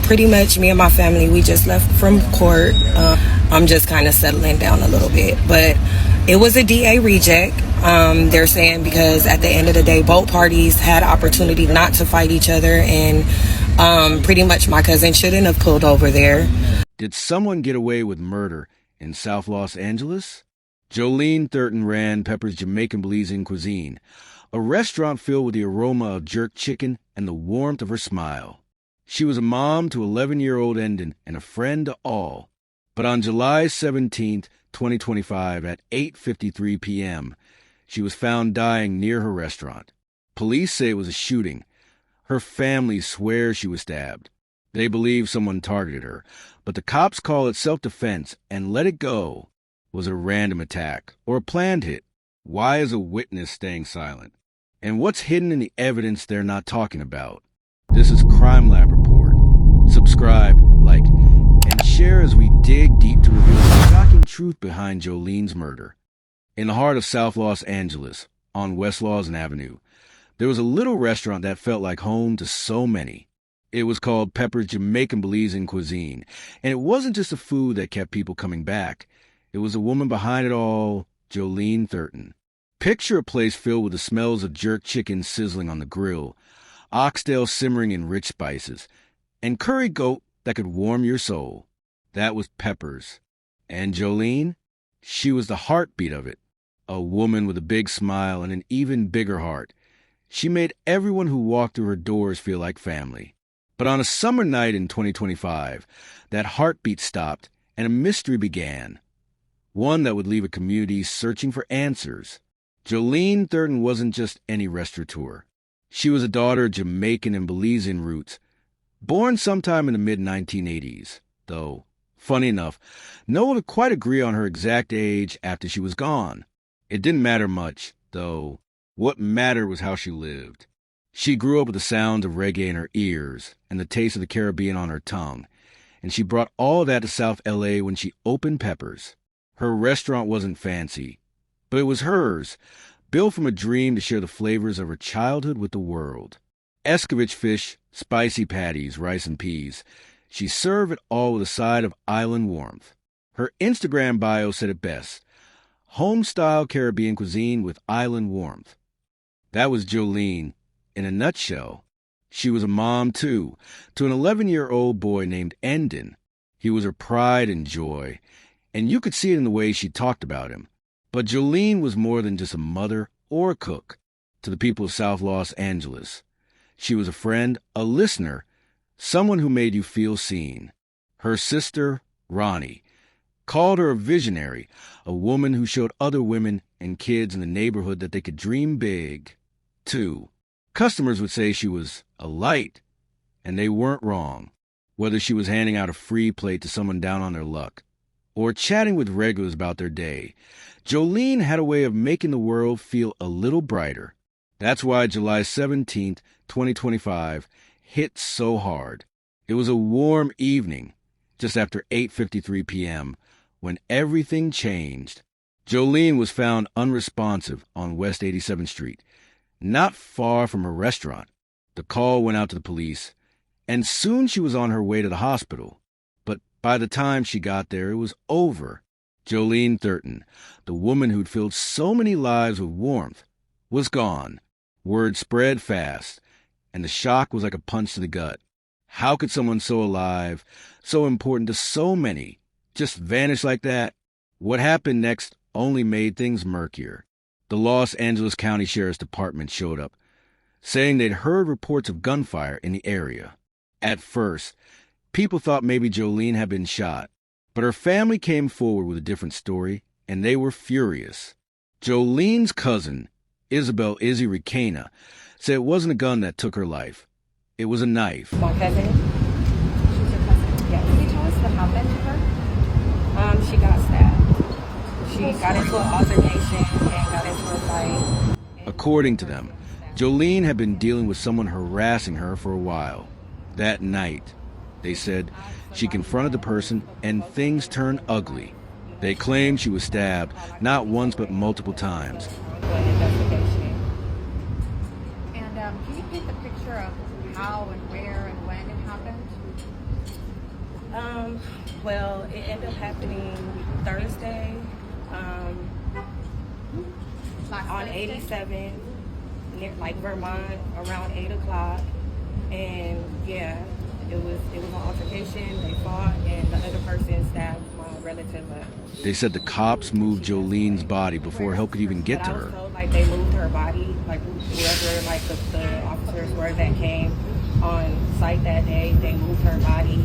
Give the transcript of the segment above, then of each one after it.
Pretty much me and my family, we just left from court. I'm just kind of settling down a little bit, but it was a DA reject. They're saying because at the end of the day, both parties had opportunity not to fight each other, and pretty much my cousin shouldn't have pulled over there. Did someone get away with murder in South Los Angeles? Jolene Thurton ran Pepper's Jamaican-Belizean cuisine, a restaurant filled with the aroma of jerk chicken and the warmth of her smile. She was a mom to 11-year-old Endon and a friend to all. But on July 17, 2025, at 8:53 p.m., she was found dying near her restaurant. Police say it was a shooting. Her family swears she was stabbed. They believe someone targeted her, but the cops call it self-defense and let it go. Was it a random attack or a planned hit? Why is a witness staying silent? And what's hidden in the evidence they're not talking about? This is CRIMELAB Report. Subscribe, like, and share as we dig deep to reveal the shocking truth behind Jolene's murder. In the heart of South Los Angeles, on West Lawson Avenue, there was a little restaurant that felt like home to so many. It was called Pepper's Jamaican-Belizean cuisine, and it wasn't just the food that kept people coming back. It was the woman behind it all, Jolene Thurton. Picture a place filled with the smells of jerk chicken sizzling on the grill, oxtail simmering in rich spices, and curry goat that could warm your soul. That was Pepper's. And Jolene? She was the heartbeat of it. A woman with a big smile and an even bigger heart. She made everyone who walked through her doors feel like family. But on a summer night in 2025, that heartbeat stopped and a mystery began. One that would leave a community searching for answers. Jolene Thurton wasn't just any restaurateur. She was a daughter of Jamaican and Belizean roots, born sometime in the mid-1980s, though, funny enough, no one would quite agree on her exact age after she was gone. It didn't matter much, though. What mattered was how she lived. She grew up with the sounds of reggae in her ears and the taste of the Caribbean on her tongue, and she brought all of that to South L.A. when she opened Pepper's. Her restaurant wasn't fancy, but it was hers, built from a dream to share the flavors of her childhood with the world. Escovitch fish, spicy patties, rice and peas. She served it all with a side of island warmth. Her Instagram bio said it best: home-style Caribbean cuisine with island warmth. That was Jolene in a nutshell. She was a mom, too, to an 11-year-old boy named Endon. He was her pride and joy, and you could see it in the way she talked about him. But Jolene was more than just a mother or a cook to the people of South Los Angeles. She was a friend, a listener, someone who made you feel seen. Her sister, Ronnie, called her a visionary, a woman who showed other women and kids in the neighborhood that they could dream big, too. Customers would say she was a light, and they weren't wrong. Whether she was handing out a free plate to someone down on their luck, or chatting with regulars about their day, Jolene had a way of making the world feel a little brighter. That's why July 17th, 2025, hit so hard. It was a warm evening, just after 8:53 p.m., when everything changed. Jolene was found unresponsive on West 87th Street, not far from her restaurant. The call went out to the police, and soon she was on her way to the hospital. But by the time she got there, it was over. Jolene Thurton, the woman who'd filled so many lives with warmth, was gone. Word spread fast, and the shock was like a punch to the gut. How could someone so alive, so important to so many, just vanish like that? What happened next only made things murkier. The Los Angeles County Sheriff's Department showed up, saying they'd heard reports of gunfire in the area. At first, people thought maybe Jolene had been shot, but her family came forward with a different story, and they were furious. Jolene's cousin, Isabel Izzy Ricana, said it wasn't a gun that took her life. It was a knife. My cousin? She's your cousin? Yeah. Can you tell us what happened to her? She got stabbed. She got into an altercation and got into a fight. According to them, Jolene had been dealing with someone harassing her for a while. That night, they said, she confronted the person and things turned ugly. They claimed she was stabbed, not once but multiple times. And can you paint the picture of how and where and when it happened? Well, it ended up happening Thursday, on 87, near like Vermont, around 8 o'clock. And yeah, it was an altercation. They fought, and the other person stabbed my relative up. They said the cops moved Jolene's body before help could even get to But I was her. told, like, they moved her body, like whoever, like the officers were that came on site that day, they moved her body.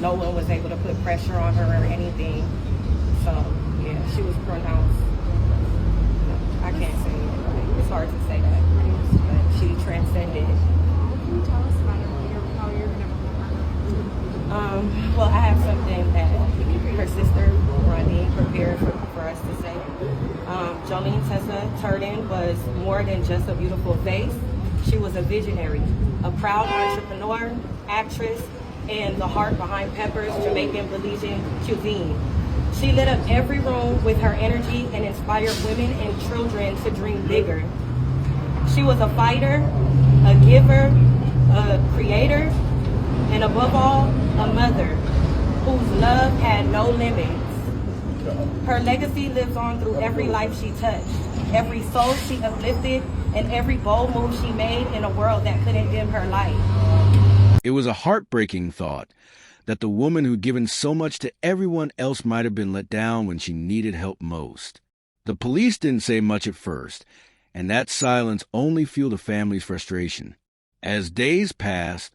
No one was able to put pressure on her or anything. So yeah, she was pronounced. I can't say it. Right? It's hard to say that, but she transcended. Can you tell us about how you're going to remember her? Well, I have something that her sister, Ronnie, prepared for us to say. Jolene Thurton was more than just a beautiful face. She was a visionary, a proud entrepreneur, actress, and the heart behind Pepper's Jamaican-Belizean cuisine. She lit up every room with her energy and inspired women and children to dream bigger. She was a fighter, a giver, a creator, and above all, a mother whose love had no limits. Her legacy lives on through every life she touched, every soul she uplifted, and every bold move she made in a world that couldn't dim her light. It was a heartbreaking thought that the woman who'd given so much to everyone else might have been let down when she needed help most. The police didn't say much at first, and that silence only fueled the family's frustration. As days passed,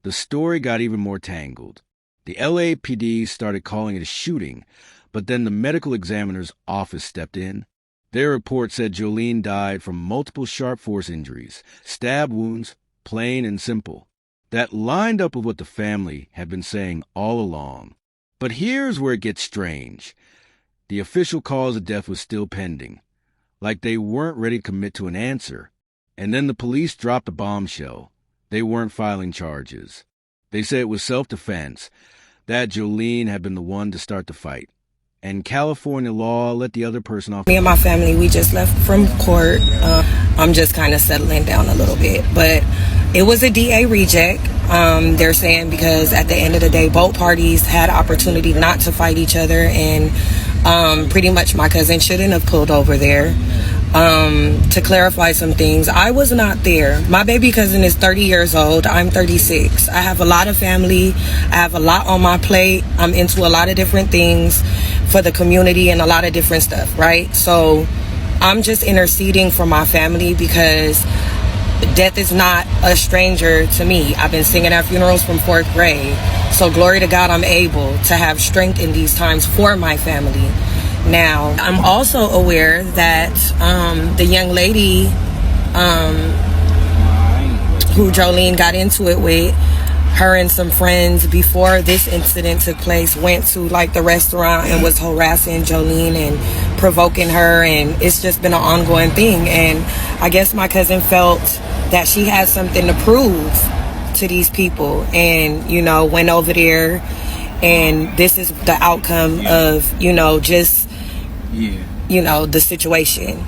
the story got even more tangled. The LAPD started calling it a shooting, but then the medical examiner's office stepped in. Their report said Jolene died from multiple sharp force injuries, stab wounds, plain and simple. That lined up with what the family had been saying all along. But here's where it gets strange. The official cause of death was still pending, like they weren't ready to commit to an answer. And then the police dropped a bombshell. They weren't filing charges. They said it was self-defense, that Jolene had been the one to start the fight. And California law let the other person off. Me and my family, we just left from court. I'm just kind of settling down a little bit. But it was a DA reject. They're saying because at the end of the day, both parties had opportunity not to fight each other. And pretty much my cousin shouldn't have pulled over there. To clarify some things, I was not there. My baby cousin is 30 years old. I'm 36. I have a lot of family. I have a lot on my plate. I'm into a lot of different things for the community and a lot of different stuff, right? So I'm just interceding for my family because death is not a stranger to me. I've been singing at funerals from 4th grade. So glory to God, I'm able to have strength in these times for my family. Now, I'm also aware that the young lady who Jolene got into it with, her and some friends before this incident took place went to like the restaurant and was harassing Jolene and provoking her, and it's just been an ongoing thing. And I guess my cousin felt that she had something to prove to these people and, you know, went over there, and this is the outcome of, you know, just you know, the situation.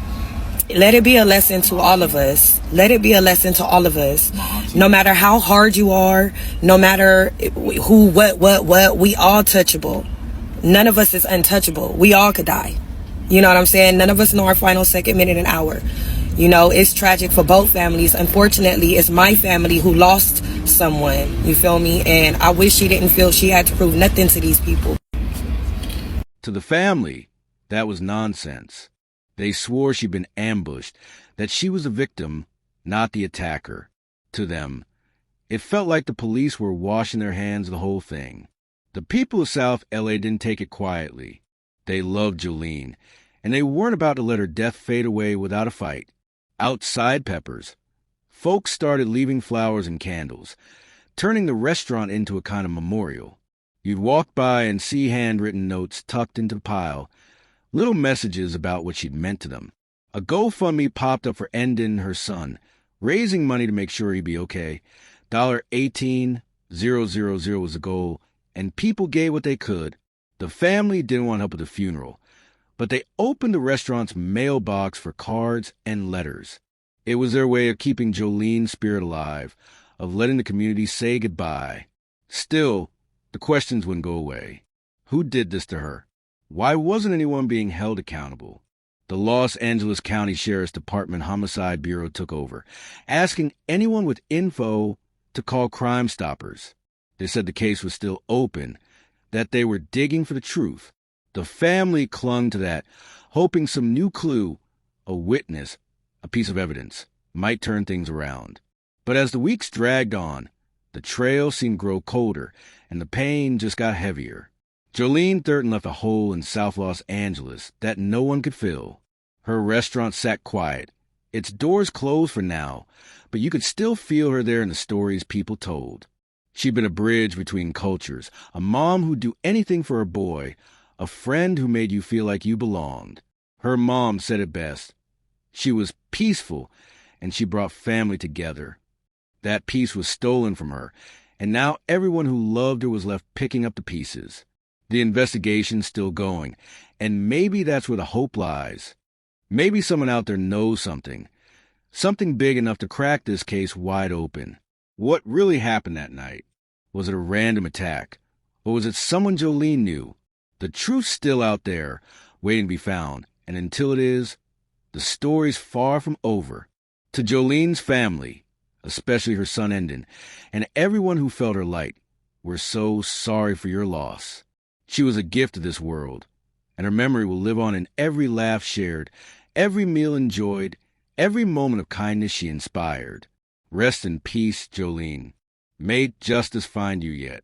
Let it be a lesson to all of us. Let it be a lesson to all of us. No matter how hard you are, no matter who, what, we all touchable. None of us is untouchable. We all could die. You know what I'm saying? None of us know our final second, minute, and hour. You know, it's tragic for both families. Unfortunately, it's my family who lost someone. You feel me? And I wish she didn't feel she had to prove nothing to these people. To the family, that was nonsense. They swore she'd been ambushed, that she was a victim, not the attacker. To them, it felt like the police were washing their hands of the whole thing. The people of South LA didn't take it quietly. They loved Jolene, and they weren't about to let her death fade away without a fight. Outside Pepper's, folks started leaving flowers and candles, turning the restaurant into a kind of memorial. You'd walk by and see handwritten notes tucked into the pile, little messages about what she'd meant to them. A GoFundMe popped up for Endon, her son, raising money to make sure he'd be okay. $18,000 was the goal, and people gave what they could. The family didn't want help with the funeral, but they opened the restaurant's mailbox for cards and letters. It was their way of keeping Jolene's spirit alive, of letting the community say goodbye. Still, the questions wouldn't go away. Who did this to her? Why wasn't anyone being held accountable? The Los Angeles County Sheriff's Department Homicide Bureau took over, asking anyone with info to call Crime Stoppers. They said the case was still open, that they were digging for the truth. The family clung to that, hoping some new clue, a witness, a piece of evidence, might turn things around. But as the weeks dragged on, the trail seemed to grow colder, and the pain just got heavier. Jolene Thurton left a hole in South Los Angeles that no one could fill. Her restaurant sat quiet, its doors closed for now, but you could still feel her there in the stories people told. She'd been a bridge between cultures, a mom who'd do anything for her boy, a friend who made you feel like you belonged. Her mom said it best. She was peaceful, and she brought family together. That peace was stolen from her, and now everyone who loved her was left picking up the pieces. The investigation's still going, and maybe that's where the hope lies. Maybe someone out there knows something big enough to crack this case wide open. What really happened that night? Was it a random attack? Or was it someone Jolene knew? The truth's still out there, waiting to be found, and until it is, the story's far from over. To Jolene's family, especially her son Endon, and everyone who felt her light, we're so sorry for your loss. She was a gift to this world, and her memory will live on in every laugh shared, every meal enjoyed, every moment of kindness she inspired. Rest in peace, Jolene. May justice find you yet.